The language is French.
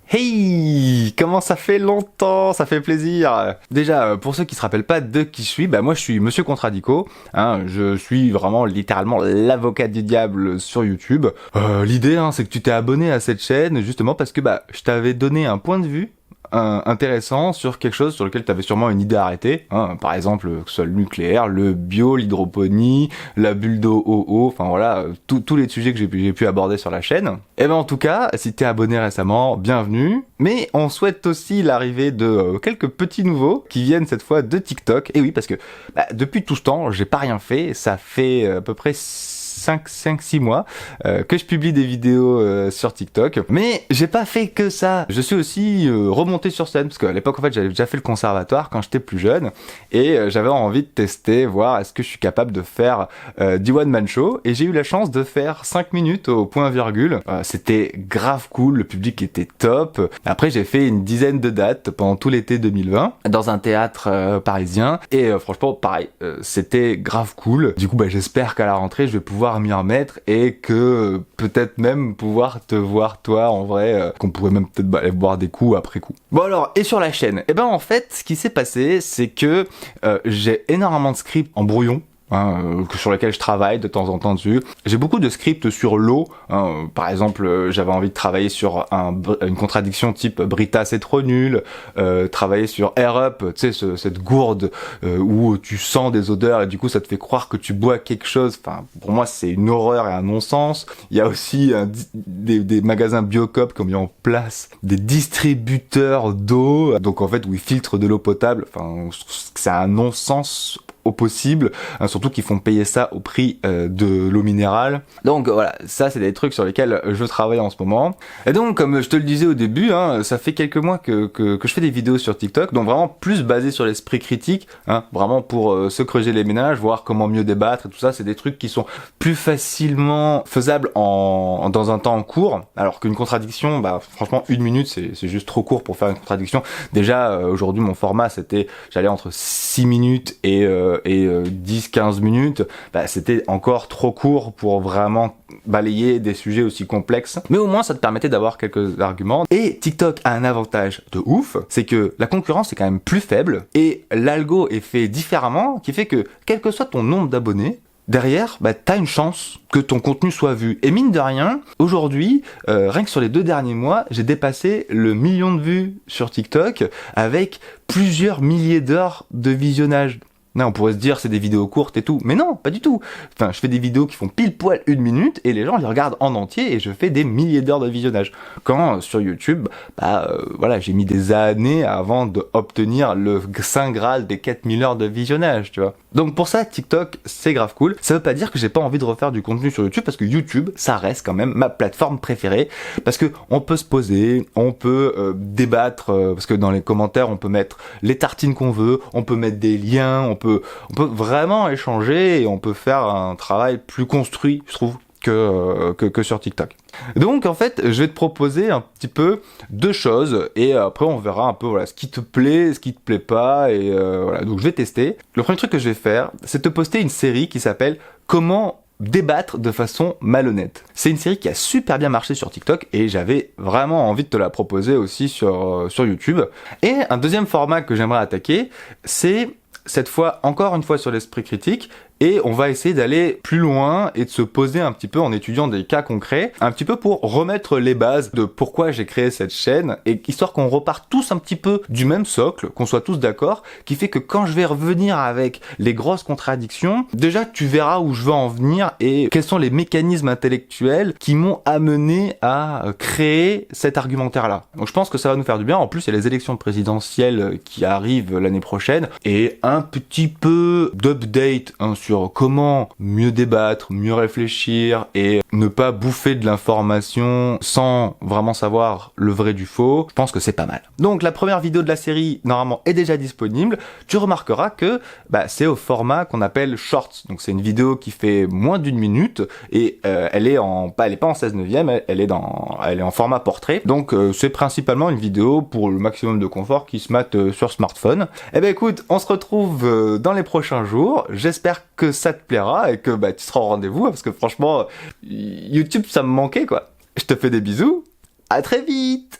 Hey, comment ça fait longtemps, ça fait plaisir. Déjà, pour ceux qui se rappellent pas de qui je suis, moi je suis Monsieur Contradico, je suis vraiment littéralement l'avocat du diable sur YouTube. L'idée, c'est que tu t'es abonné à cette chaîne justement parce que je t'avais donné un point de vue intéressant sur quelque chose sur lequel tu avais sûrement une idée arrêtée, par exemple que ce soit le nucléaire, le bio, l'hydroponie, la bulle d'eau, enfin voilà, tous les sujets que j'ai pu aborder sur la chaîne. Et en tout cas, si t'es abonné récemment, bienvenue. Mais on souhaite aussi l'arrivée de quelques petits nouveaux qui viennent cette fois de TikTok. Et oui, parce que depuis tout ce temps, j'ai pas rien fait. Ça fait à peu près 5-6 mois que je publie des vidéos sur TikTok. Mais j'ai pas fait que ça. Je suis aussi remonté sur scène parce qu'à l'époque en fait j'avais déjà fait le conservatoire quand j'étais plus jeune et j'avais envie de tester, voir est-ce que je suis capable de faire du one man show, et j'ai eu la chance de faire 5 minutes au point virgule. C'était grave cool, le public était top. Après j'ai fait une dizaine de dates pendant tout l'été 2020 dans un théâtre parisien et franchement pareil, c'était grave cool. Du coup j'espère qu'à la rentrée je vais pouvoir m'y remettre et que peut-être même pouvoir te voir toi en vrai, qu'on pourrait même peut-être aller boire des coups après coup. Bon alors, et sur la chaîne, en fait ce qui s'est passé c'est que j'ai énormément de scripts en brouillon, sur lesquels je travaille de temps en temps dessus. J'ai beaucoup de scripts sur l'eau, par exemple j'avais envie de travailler sur une contradiction type Brita c'est trop nul, travailler sur Air Up, tu sais cette gourde où tu sens des odeurs et du coup ça te fait croire que tu bois quelque chose. Enfin pour moi c'est une horreur et un non-sens. Il y a aussi des magasins Biocop qui ont mis en place des distributeurs d'eau, donc en fait où ils filtrent de l'eau potable. Enfin c'est un non-sens au possible, surtout qu'ils font payer ça au prix de l'eau minérale. Donc voilà, ça c'est des trucs sur lesquels je travaille en ce moment. Et donc comme je te le disais au début, ça fait quelques mois que je fais des vidéos sur TikTok, donc vraiment plus basées sur l'esprit critique, vraiment pour se creuser les ménages, voir comment mieux débattre et tout ça. C'est des trucs qui sont plus facilement faisables dans un temps court, alors qu'une contradiction, franchement 1 minute c'est juste trop court pour faire une contradiction. Déjà aujourd'hui mon format j'allais entre 6 minutes et 10-15 minutes, c'était encore trop court pour vraiment balayer des sujets aussi complexes. Mais au moins ça te permettait d'avoir quelques arguments. Et TikTok a un avantage de ouf, c'est que la concurrence est quand même plus faible et l'algo est fait différemment, qui fait que quel que soit ton nombre d'abonnés, derrière, t'as une chance que ton contenu soit vu. Et mine de rien, aujourd'hui, rien que sur les 2 derniers mois, j'ai dépassé le 1 million de vues sur TikTok avec plusieurs milliers d'heures de visionnage. Non, on pourrait se dire c'est des vidéos courtes et tout, mais non, pas du tout. Enfin, je fais des vidéos qui font pile poil 1 minute et les gens les regardent en entier et je fais des milliers d'heures de visionnage. Quand sur YouTube, voilà, j'ai mis des années avant d'obtenir le saint graal des 4000 heures de visionnage, tu vois. Donc pour ça, TikTok, c'est grave cool. Ça veut pas dire que j'ai pas envie de refaire du contenu sur YouTube, parce que YouTube, ça reste quand même ma plateforme préférée, parce que on peut se poser, on peut débattre, parce que dans les commentaires, on peut mettre les tartines qu'on veut, on peut mettre des liens, on peut vraiment échanger et on peut faire un travail plus construit, je trouve, que sur TikTok. Donc en fait, je vais te proposer un petit peu 2 choses et après on verra un peu ce qui te plaît, ce qui te plaît pas, et voilà. Donc je vais tester. Le premier truc que je vais faire, c'est te poster une série qui s'appelle Comment débattre de façon malhonnête. C'est une série qui a super bien marché sur TikTok et j'avais vraiment envie de te la proposer aussi sur YouTube. Et un deuxième format que j'aimerais attaquer, c'est cette fois encore une fois sur l'esprit critique, et on va essayer d'aller plus loin et de se poser un petit peu en étudiant des cas concrets, un petit peu pour remettre les bases de pourquoi j'ai créé cette chaîne, et histoire qu'on reparte tous un petit peu du même socle, qu'on soit tous d'accord, qui fait que quand je vais revenir avec les grosses contradictions, déjà tu verras où je veux en venir et quels sont les mécanismes intellectuels qui m'ont amené à créer cet argumentaire-là. Donc je pense que ça va nous faire du bien. En plus il y a les élections présidentielles qui arrivent l'année prochaine, et un petit peu d'update sur comment mieux débattre, mieux réfléchir et ne pas bouffer de l'information sans vraiment savoir le vrai du faux, je pense que c'est pas mal. Donc la première vidéo de la série normalement est déjà disponible. Tu remarqueras que c'est au format qu'on appelle Shorts. Donc c'est une vidéo qui fait moins d'1 minute et elle est pas en 16/9, elle est en format portrait. Donc c'est principalement une vidéo pour le maximum de confort qui se mate sur smartphone. Écoute, on se retrouve dans les prochains jours. J'espère que ça te plaira et que tu seras au rendez-vous, parce que franchement YouTube ça me manquait quoi. Je te fais des bisous, à très vite.